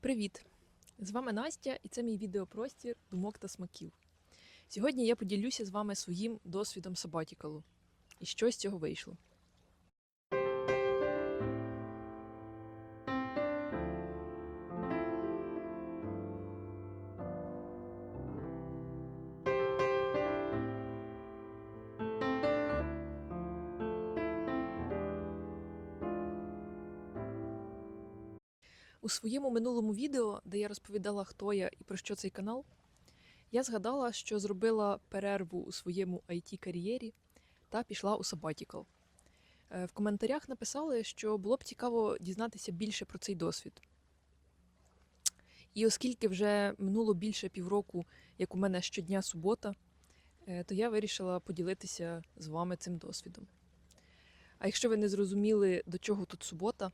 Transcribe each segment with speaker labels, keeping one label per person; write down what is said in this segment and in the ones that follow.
Speaker 1: Привіт! З вами Настя, і це мій відеопростір думок та смаків. Сьогодні я поділюся з вами своїм досвідом сабатікалу і що з цього вийшло. У своєму минулому відео, де я розповідала, хто я і про що цей канал, я згадала, що зробила перерву у своєму IT-кар'єрі та пішла у сабатікал. В коментарях написали, що було б цікаво дізнатися більше про цей досвід. І оскільки вже минуло більше півроку, як у мене щодня субота, то я вирішила поділитися з вами цим досвідом. А якщо ви не зрозуміли, до чого тут субота,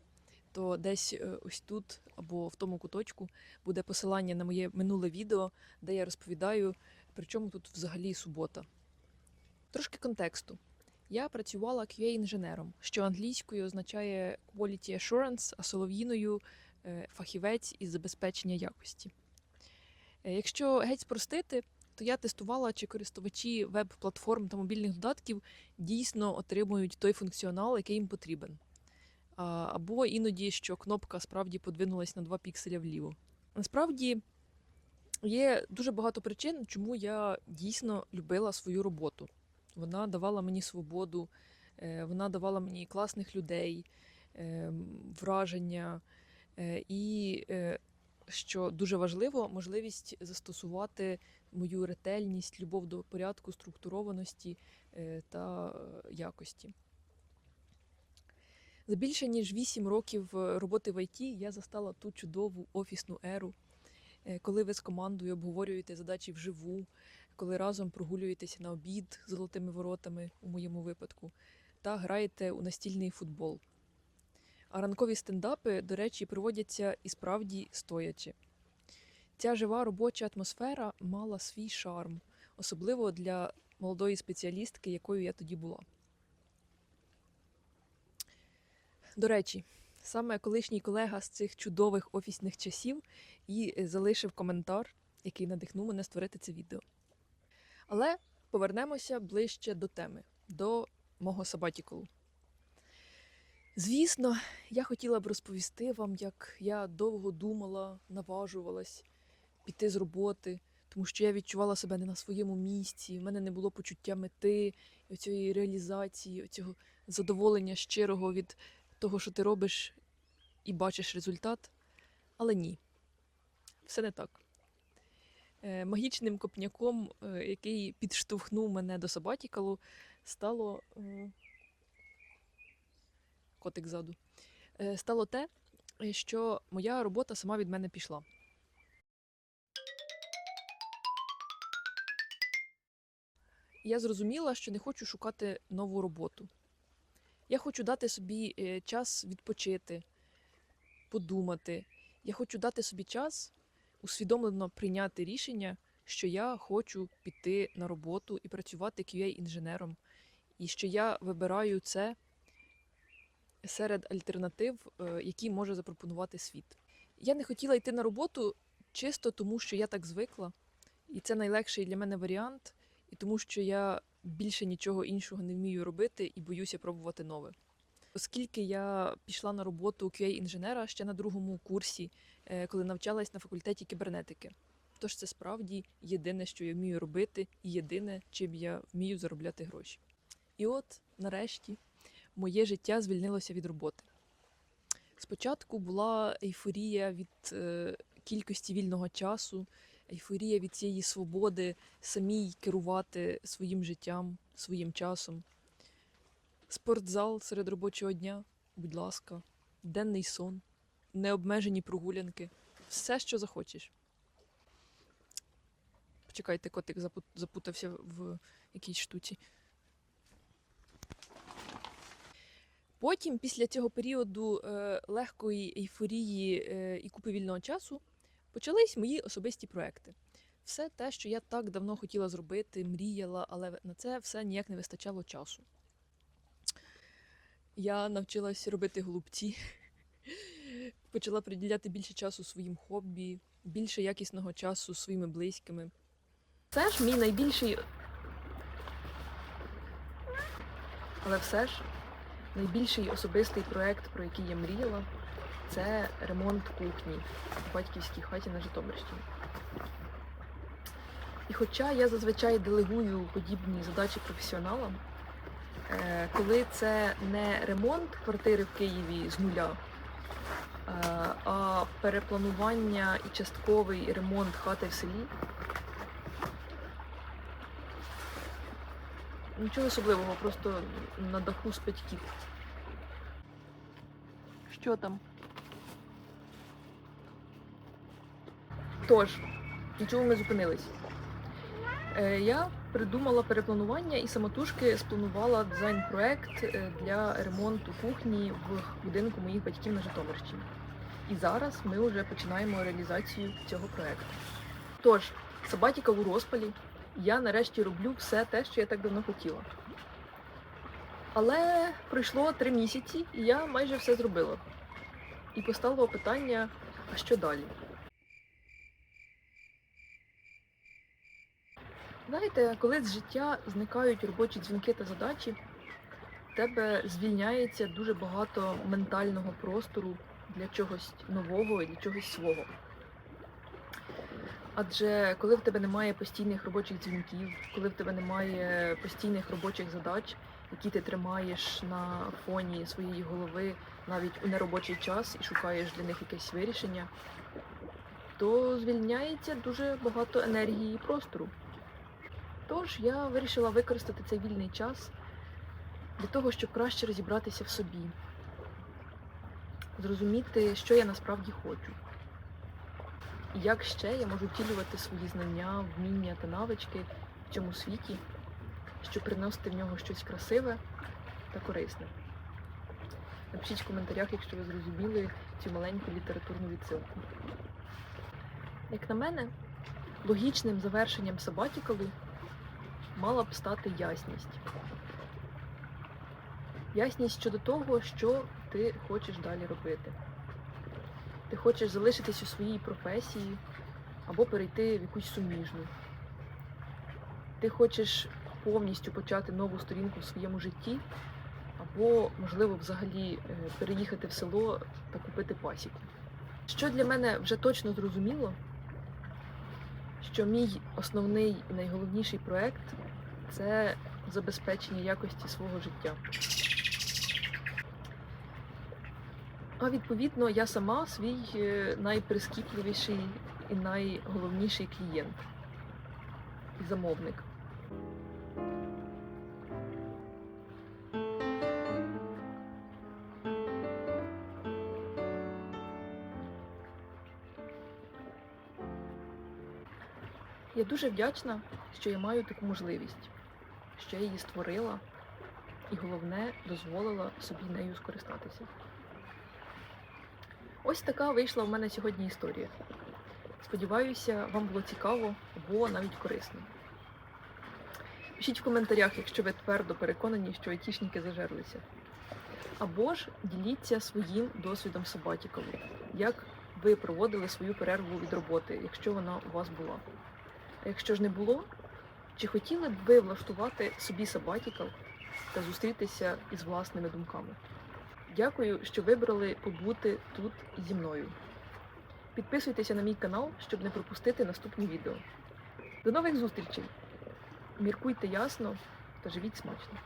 Speaker 1: то десь ось тут або в тому куточку буде посилання на моє минуле відео, де я розповідаю, при чому тут взагалі субота. Трошки контексту. Я працювала QA-інженером, що англійською означає Quality Assurance, а солов'їною фахівець із забезпечення якості. Якщо геть спростити, то я тестувала, чи користувачі веб-платформ та мобільних додатків дійсно отримують той функціонал, який їм потрібен. Або іноді, що кнопка справді подвинулась на 2 пікселя вліво. Насправді, є дуже багато причин, чому я дійсно любила свою роботу. Вона давала мені свободу, вона давала мені класних людей, враження і, що дуже важливо, можливість застосувати мою ретельність, любов до порядку, структурованості та якості. За більше ніж 8 років роботи в ІТ я застала ту чудову офісну еру, коли ви з командою обговорюєте задачі вживу, коли разом прогулюєтеся на обід з золотими воротами, у моєму випадку, та граєте у настільний футбол. А ранкові стендапи, до речі, проводяться і справді стоячи. Ця жива робоча атмосфера мала свій шарм, особливо для молодої спеціалістки, якою я тоді була. До речі, саме колишній колега з цих чудових офісних часів і залишив коментар, який надихнув мене створити це відео. Але повернемося ближче до теми, до мого сабатікалу. Звісно, я хотіла б розповісти вам, як я довго думала, наважувалась піти з роботи, тому що я відчувала себе не на своєму місці, в мене не було почуття мети, цієї реалізації, цього задоволення щирого від того, що ти робиш і бачиш результат. Але ні, все не так. Магічним копняком, який підштовхнув мене до сабатікалу, стало котик ззаду. Стало те, що моя робота сама від мене пішла. Я зрозуміла, що не хочу шукати нову роботу. Я хочу дати собі час відпочити, подумати. Я хочу дати собі час усвідомлено прийняти рішення, що я хочу піти на роботу і працювати QA-інженером. І що я вибираю це серед альтернатив, які може запропонувати світ. Я не хотіла йти на роботу чисто тому, що я так звикла. І це найлегший для мене варіант, і тому що я більше нічого іншого не вмію робити і боюся пробувати нове. Оскільки я пішла на роботу QA-інженера ще на 2-му курсі, коли навчалась на факультеті кібернетики. Тож це справді єдине, що я вмію робити, і єдине, чим я вмію заробляти гроші. І от, нарешті, моє життя звільнилося від роботи. Спочатку була ейфорія від кількості вільного часу, ейфорія від цієї свободи самій керувати своїм життям, своїм часом. Спортзал серед робочого дня, будь ласка, денний сон, необмежені прогулянки, все, що захочеш. Почекайте, котик запутався в якійсь штуці. Потім, після цього періоду легкої ейфорії і купи вільного часу, почались мої особисті проекти. Все те, що я так давно хотіла зробити, мріяла, але на це все ніяк не вистачало часу. Я навчилась робити голубці, Почала приділяти більше часу своїм хобі, більше якісного часу зі своїми близькими. Це ж мій найбільший, але все ж найбільший особистий проєкт, про який я мріяла, це ремонт кухні в батьківській хаті на Житомирщині. І хоча я зазвичай делегую подібні задачі професіоналам, коли це не ремонт квартири в Києві з нуля, а перепланування і частковий ремонт хати в селі, нічого особливого, просто на даху з батьків. Що там? Тож, на чому ми зупинились? Я придумала перепланування і самотужки спланувала дизайн-проект для ремонту кухні в будинку моїх батьків на Житомирщині. І зараз ми вже починаємо реалізацію цього проекту. Тож, sabbatical у розпалі, я нарешті роблю все те, що я так давно хотіла. Але пройшло 3 місяці, і я майже все зробила. І постало питання, а що далі? Знаєте, коли з життя зникають робочі дзвінки та задачі, в тебе звільняється дуже багато ментального простору для чогось нового і для чогось свого. Адже коли в тебе немає постійних робочих дзвінків, коли в тебе немає постійних робочих задач, які ти тримаєш на фоні своєї голови навіть у неробочий час і шукаєш для них якесь вирішення, то звільняється дуже багато енергії і простору. Тож я вирішила використати цей вільний час для того, щоб краще розібратися в собі, зрозуміти, що я насправді хочу. І як ще я можу втілювати свої знання, вміння та навички в цьому світі, щоб приносити в нього щось красиве та корисне. Напишіть в коментарях, якщо ви зрозуміли цю маленьку літературну відсилку. Як на мене, логічним завершенням sabbatical мала б стати ясність. Ясність щодо того, що ти хочеш далі робити. Ти хочеш залишитись у своїй професії або перейти в якусь суміжну. Ти хочеш повністю почати нову сторінку в своєму житті, або, можливо, взагалі переїхати в село та купити пасіку. Що для мене вже точно зрозуміло, що мій основний і найголовніший проєкт – це забезпечення якості свого життя. А відповідно, я сама свій найприскіпливіший і найголовніший клієнт і замовник. Я дуже вдячна, що я маю таку можливість, що я її створила і, головне, дозволила собі нею скористатися. Ось така вийшла в мене сьогодні історія. Сподіваюся, вам було цікаво або навіть корисно. Пишіть в коментарях, якщо ви твердо переконані, що айтішники зажерлися. Або ж діліться своїм досвідом sabbatical, як ви проводили свою перерву від роботи, якщо вона у вас була. А якщо ж не було, чи хотіли б ви влаштувати собі sabbatical та зустрітися із власними думками? Дякую, що вибрали побути тут зі мною. Підписуйтеся на мій канал, щоб не пропустити наступні відео. До нових зустрічей! Міркуйте ясно та живіть смачно!